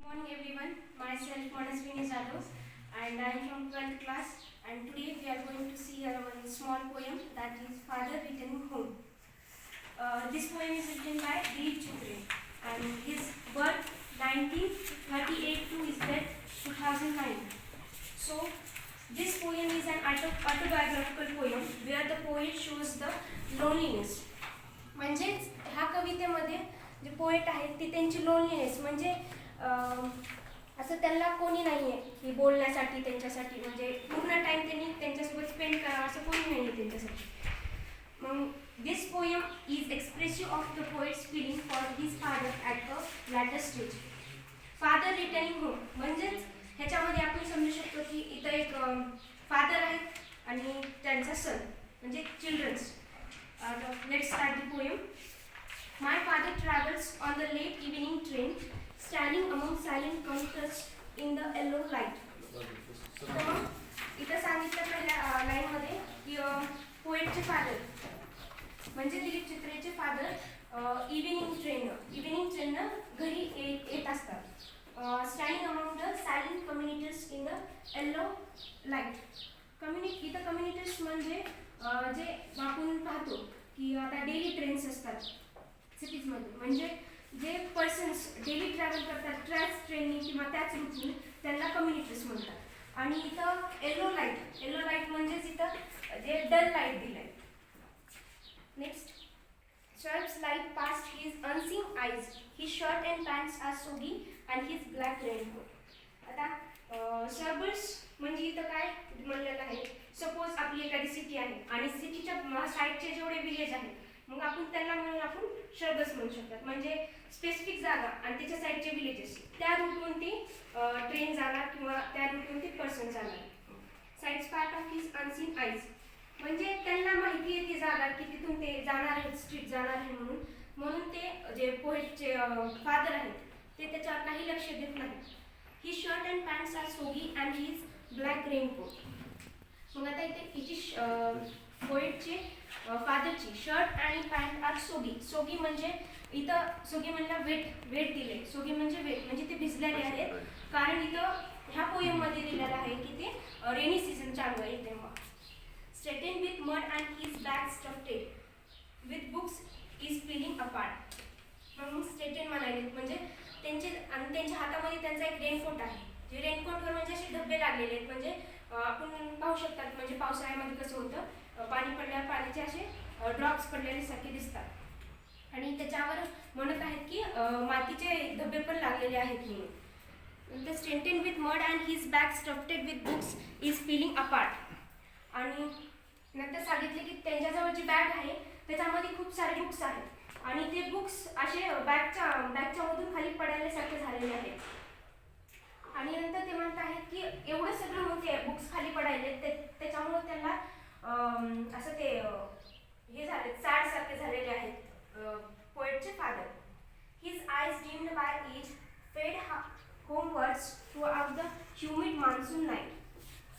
Morning everyone, myself Manaswini Jadhav and I am from 12th class, and today we are going to see one small poem that is Father Returning Home. This poem is written by Dilip Chitre and his birth 1938 to his death 2009. So this poem is an autobiographical poem where the poet shows the loneliness. म्हणजेच ह्या कवितेमध्ये जे poet आहेत ती त्यांची loneliness म्हणजे असं त्यांना कोणी नाही आहे की बोलण्यासाठी त्यांच्यासाठी, म्हणजे पूर्ण टाइम त्यांनी त्यांच्यासोबत स्पेंड करावा असं कोणी नाही आहे त्यांच्यासाठी. मग this poem is expressive of the poet's feeling for his father at a later stage. Father returning home म्हणजेच ह्याच्यामध्ये आपण समजू शकतो की इथं एक फादर आहेत आणि त्यांचा सन म्हणजे children's. Let's start the poem. My father travels on the late evening train, standing among silent commuters in the yellow light. इथं सांगितलं पहिल्या लाईनमध्ये की पोएटचे फादर म्हणजे दिलीप चित्रेचे फादर इव्हिनिंग ट्रेननं घरी येत असतात. Standing among the silent commuters in the yellow light. इथं कम्युनिटर्स म्हणजे जे आपण पाहतो की आता डेली ट्रेन्स असतात सिटीजमध्ये, म्हणजे जे पर्सन्स डेली ट्रॅव्हल करतात त्याच ट्रेननी किंवा त्याच रूटनी त्यांना कम्युनिटर्स म्हणतात. आणि इथं येलो लाईट म्हणजेच इथं जे डल लाईट दिलं आहे. Next, Sharp's light past his unseeing eyes. His shirt and pants are soggy and his black raincoat. आता शर्बर्स म्हणजे इथं काय म्हणलेलं आहे, सपोज आपली एखादी सिटी आहे आणि सिटीच्या साईडचे जेवढे विलेज आहेत मग आपण त्यांना म्हणून आपण शर्बर्स म्हणू शकतात. म्हणजे स्पेसिफिक जागा आणि त्याच्या साईडचे विलेजेस त्या रूटवरून ती ट्रेन जाणार किंवा त्या रूटवरून ती पर्सन जाणार. Sides part of his unseen eyes म्हणजे त्यांना माहिती आहे ती जागा की तिथून ते जाणार आहेत, स्ट्रीट जाणार आहे म्हणून ते जे पोएटचे फादर आहेत ते त्याच्यावर काही लक्ष देत नाहीत. ही शर्ट अँड पॅन्ट्स आर सोगी अँड हिज ब्लॅक रेनकोट. मग आता इथे हिची पोएटची फादरची शर्ट आणि पॅन्ट आर सोगी म्हणजे इथं सोगी म्हणला वेट दिले. सोगी म्हणजे वेट म्हणजे ते भिजलेले आहेत, कारण इथं ह्या पोएममध्ये दिलेलं आहे की ते रेनी सीझन चालू आहे तेव्हा. Straightened with mud and his back stuffed with books is peeling apart. म्हणून स्ट्रेटेन म्हणाले म्हणजे त्यांच्या हातामध्ये त्यांचा एक रेनकोट आहे. जे रेनकोटवर म्हणजे असे धब्बे लागलेले आहेत, म्हणजे आपण पाहू शकतात म्हणजे पावसाळ्यामध्ये कसं होतं पाणी पडल्यावर पाण्याचे असे ड्रॉप्स पडलेल्यासारखे दिसतात. आणि त्याच्यावर म्हणत आहेत की मातीचे धब्बे पण लागलेले आहेत म्हणून. The straightened with mud and his back stuffed with books is peeling apart. आणि नंतर सांगितले की त्यांच्याजवळ जी बॅग आहे त्याच्यामध्ये खूप सारे बुक्स आहेत आणि ते बुक्स असे बॅगच्या मधून खाली पडायल्यासारखे झालेले आहेत. आणि नंतर ते म्हणत आहेत की एवढं सगळं म्हणजे बुक्स खाली पडायले त्याच्यामुळे त्यांना असं ते हे झाले सॅड सारखे झालेले आहेत पोएटचे father. His eyes dimmed by age fade homewards throughout the humid monsoon night.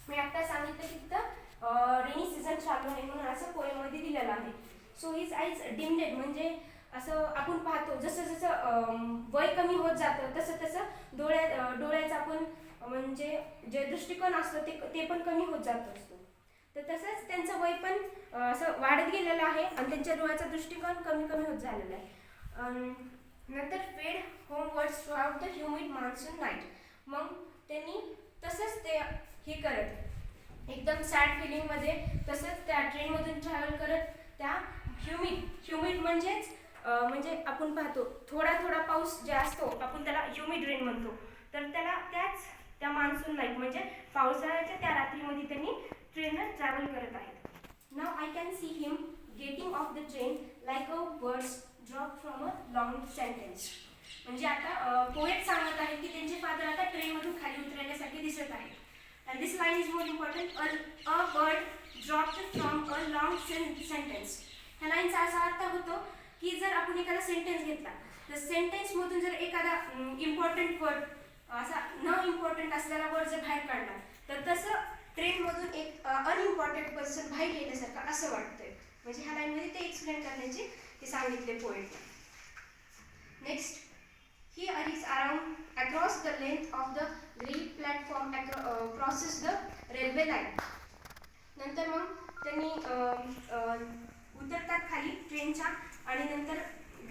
मी आता सांगितलं की तिथं रेनी सीझन चालू आहे म्हणून असं पोएममध्ये दिलेलं आहे. सो हिज आईज डिम्डेड म्हणजे असं आपण पाहतो जसं जसं वय कमी होत जातं तसं डोळ्याचं आपण म्हणजे जे दृष्टिकोन असतो ते पण कमी होत जात असतो. तर तसंच त्यांचं वय पण असं वाढत गेलेलं आहे आणि त्यांच्या डोळ्याचा दृष्टिकोन कमी होत झालेला आहे. नंतर fade homewards throughout the humid monsoon night. मग त्यांनी तसंच ते हे करत एकदम सॅड फिलिंगमध्ये तसंच त्या ट्रेनमधून ट्रॅव्हल करत त्या ह्युमिड म्हणजेच म्हणजे आपण पाहतो थोडा पाऊस जे असतो आपण त्याला ह्युमिड रेन म्हणतो, तर त्याला त्या मान्सून नाईट म्हणजे पावसाळ्याच्या त्या रात्रीमध्ये त्यांनी ट्रेननं ट्रॅव्हल करत आहेत. Now I can see him getting off the train like a words drop from a long sentence. म्हणजे आता पोएट सांगत आहे की त्यांचे फादर आता ट्रेनमधून खाली उतरण्यासाठी दिसत आहेत. And this line is more important. A word dropped from a long sentence. ह्या लाईनचा असा अर्थ होतो की जर आपण एखादा सेंटेन्स घेतला तर सेंटेन्समधून जर एखादा इम्पॉर्टंट वर्ड असा न इम्पॉर्टंट असलेला वर्ड जर बाहेर काढला तर तसं ट्रेनमधून एक अनइम्पॉर्टंट पर्सन बाहेर गेल्यासारखं असं वाटतंय. म्हणजे ह्या लाईनमध्ये ते एक्सप्लेन करण्याचे ते सांगितले poet. Next, He hurries around across the length of the rail platform, crosses the railway line. नंतर मग त्यांनी उतरतात खाली ट्रेनच्या आणि नंतर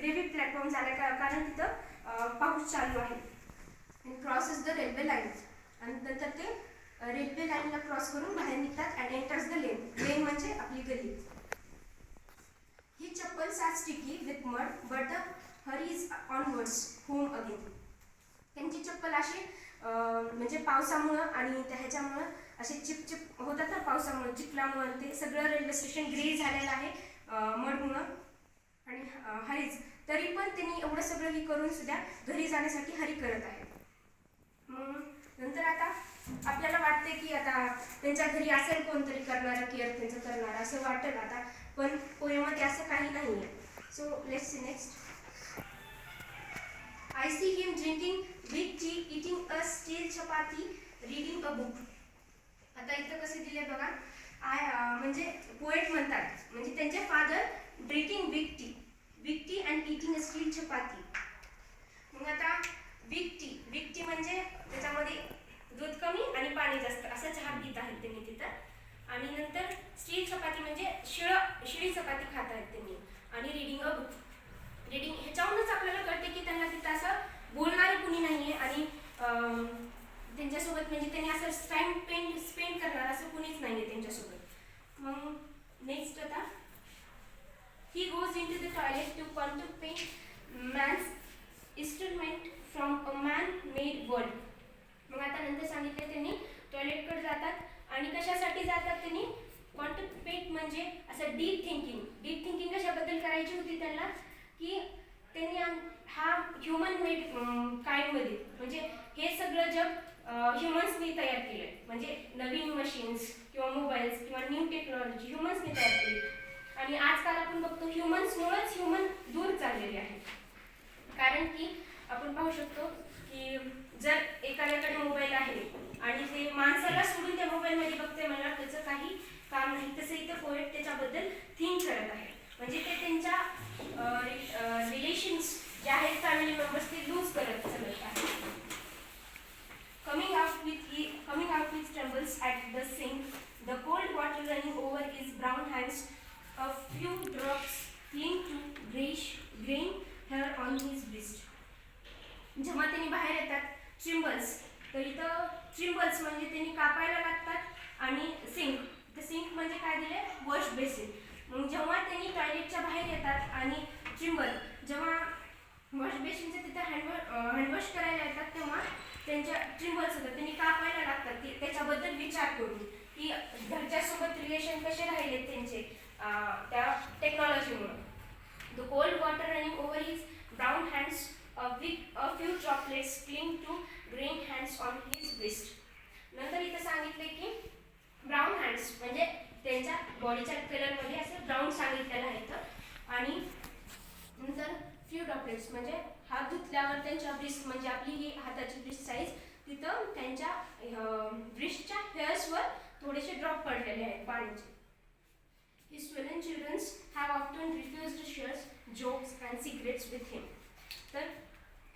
रेल्वे प्लॅटफॉर्म झाला कारण तिथं पाऊस चालू आहे. क्रॉसेस द रेल्वे लाईन आणि नंतर ते रेल्वे लाईनला क्रॉस करून बाहेर निघतात and enters the lane. Lane म्हणजे आपली गली. ही chappals are sticky with mud but the hurries onwards home again. त्यांची चप्पल अशी म्हणजे पावसामुळं आणि ह्याच्यामुळं असे चिपचिप होतात ना पावसामुळं चिखलामुळं ते सगळं रेल्वे स्टेशन ग्रे झालेलं आहे मडमुळं आणि हरीज. तरी पण त्यांनी एवढं सगळं ही करून सुद्धा घरी जाण्यासाठी हरी करत आहे. मग नंतर आता आपल्याला वाटते की आता त्यांच्या घरी असेल कोणतरी करणारा केअर त्यांचं करणारा असं वाटेल आता, पण पोएमध्ये असं काही नाही आहे. So let's see next. I see him drinking big tea, eating a steel chapati, reading a book. आता इथं कसे दिले बघा. म्हणजे पोएट म्हणतात म्हणजे त्यांचे father drinking big tea and eating a steel chapati. मग आता बिग टी म्हणजे त्याच्यामध्ये दूध कमी आणि पाणी जास्त असा चहा पित आहेत त्यांनी तिथं. आणि नंतर स्टील चपाती म्हणजे शिळी चपाती खात आहेत त्यांनी. आणि रिडिंग अ बुक. रिडिंग ह्याच्यावरूनच आपल्याला कळते की त्यांना तिथं असं बोलणारे कुणी नाही आहे आणि त्यांच्यासोबत म्हणजे त्यांनी असं टाइम स्पेंड करणार असं कुणीच नाही आहे त्यांच्यासोबत. मग नेक्स्ट आता he goes into the toilet to contemplate man's instrument from a man made world. मग आता नंतर सांगितले त्यांनी टॉयलेटकडे जातात आणि कशासाठी जातात त्यांनी कॉन्टम्प्लेट म्हणजे असं डीप थिंकिंग कशाबद्दल करायची होती त्यांना की त्यांनी हा ह्युमन मेड काइंडमध्ये म्हणजे हे सगळं जग ह्युमन्सनी तयार केलं आहे. म्हणजे नवीन मशीन्स किंवा मोबाईल्स किंवा न्यू टेक्नॉलॉजी ह्युमन्सनी तयार केली. आणि आजकाल आपण बघतो ह्युमन्समुळेच ह्युमन दूर चाललेले आहेत. कारण की आपण पाहू शकतो की जर एखाद्याकडे मोबाईल आहे आणि ते माणसाला सोडून त्या मोबाईलमध्ये बघते मला त्याचं काही काम नाही. तसं इथं पोएट त्याच्याबद्दल थिंक करत आहे. म्हणजे ते त्यांच्या रिलेशन्स जे आहेत फॅमिली मेंबर्स ते लूज करत चालत आहेत. Coming out with trembles at the sink, the cold water running over his brown hands, a few drops cling to graying hair on his wrist. जेव्हा त्यांनी बाहेर येतात ट्रिम्बल्स, तर इथं ट्रिम्बल्स म्हणजे त्यांनी कापायला लागतात आणि सिंक म्हणजे काय दिले वॉश बेसिन. मग जेव्हा त्यांनी टॉयलेटच्या बाहेर येतात आणि ट्रिम्बल जेव्हा वॉश बेसिनचं तिथं हँडवॉश करायला येतात तेव्हा त्यांच्या ट्रिम्बल्स होतात त्यांनी कापायला लागतात की त्याच्याबद्दल विचार करून की घरच्यासोबत रिलेशन कसे राहिले त्यांचे त्या टेक्नॉलॉजीमुळे. The cold water running over his brown hands, a few droplets cling to graying hands on his wrist. नंतर इथं सांगितले की ब्राऊन हँड्स म्हणजे त्यांच्या बॉडीच्या कलरमध्ये असं ब्राऊन सांगितलेलं आहे. आणि नंतर फ्यू ड्रॉपलेट्स म्हणजे हात धुतल्यावर त्यांच्या ब्रिस्ट म्हणजे आपली ही हाताची ब्रिस्ट साईज तिथं त्यांच्या ब्रिस्टच्या हेअर्सवर थोडेसे ड्रॉप पडलेले आहेत पाण्याचे. His 12 children have often refused to share jokes and secrets with him. तर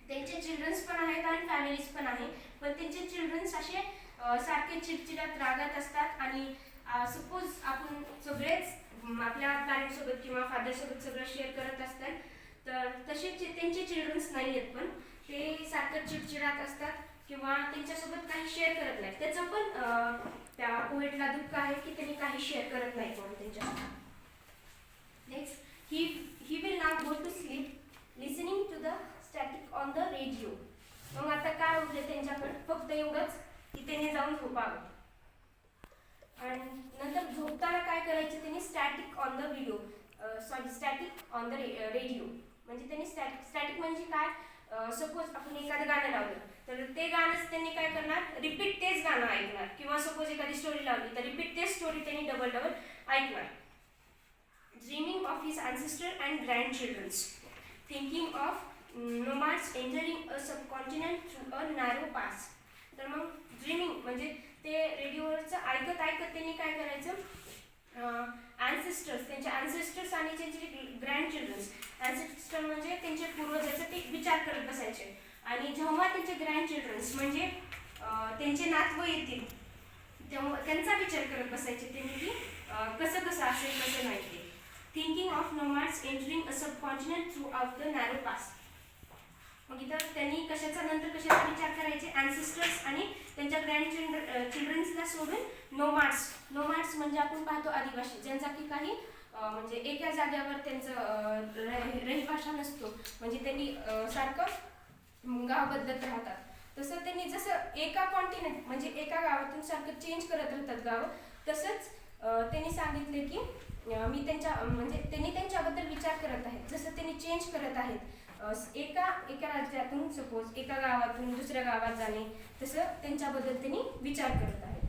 त्यांचे चिल्ड्रन्स पण आहेत आणि फॅमिलीज पण आहे. पण त्यांचे चिल्ड्रन्स असे सारखे चिडचिडात रागात असतात आणि सपोज आपण सगळेच आपल्या पॅरेंट्ससोबत किंवा फादरसोबत सगळं शेअर करत असतात तर तसे त्यांचे चिल्ड्रन्स नाही आहेत पण ते सारखं चिडचिडात असतात किंवा त्यांच्यासोबत काही शेअर करत नाही. त्याचं पण त्या पोएटला दुःख आहे की त्यांनी काही शेअर करत नाही कोण त्यांच्यासोबत. Next he will now go to sleep listening to the static on the radio. मग आता काय उरले त्यांच्याकडे फक्त एवढंच की त्यांनी जाऊन झोपावं. आणि नंतर झोपताना काय करायचं त्यांनी स्टॅटिक ऑन द रेडिओ म्हणजे त्यांनी स्टॅटिक म्हणजे काय सपोज आपण एखादं गाणं लावलं तर ते गाणंच त्यांनी काय करणार रिपीट तेच गाणं ऐकणार किंवा सपोज एखादी स्टोरी लावली तर रिपीट तेच स्टोरी त्यांनी डबल ऐकणार. Dreaming of his ancestor and grandchildren, thinking of nomads entering a subcontinent through a narrow pass. तर मग ड्रीमिंग म्हणजे ते रेडिओवरचं ऐकत त्यांनी काय करायचं ॲन्सेस्टर्स त्यांचे ॲन्सेस्टर्स आणि त्यांचे ग्रँडचिल्ड्रन्स. ॲन्सेस्टर म्हणजे त्यांचे पूर्वजाचं ते विचार करत बसायचे आणि जेव्हा त्यांचे ग्रँड चिल्ड्रन्स म्हणजे त्यांचे नातवं येतील तेव्हा त्यांचा विचार करत बसायचे त्यांनी की कसं कसं असेल कसं नाही ते. Thinking of nomads entering a subcontinent throughout the narrow past. मग इथं त्यांनी कशाचा नंतर कशाचा विचार करायचे, ॲन्सिस्टर्स आणि त्यांच्या ग्रँड चिल्ड्रन्सला सोडून नोमॅड्स म्हणजे आपण पाहतो आदिवासी, ज्यांचा की काही म्हणजे एका जागेवर त्यांचं रहिवाशा नसतो, म्हणजे त्यांनी सारखं गाव बदलत राहतात. तसं त्यांनी जसं एका कॉन्टिनेंट म्हणजे एका गावातून सारखं चेंज करत राहतात गाव, तसंच त्यांनी सांगितले की मी त्यांच्या म्हणजे त्यांनी त्यांच्याबद्दल विचार करत आहेत, जसं त्यांनी चेंज करत आहेत एका राज्यातून सपोज एका गावातून दुसऱ्या गावात जाणे, तसं त्यांच्याबद्दल त्यांनी विचार करत आहेत.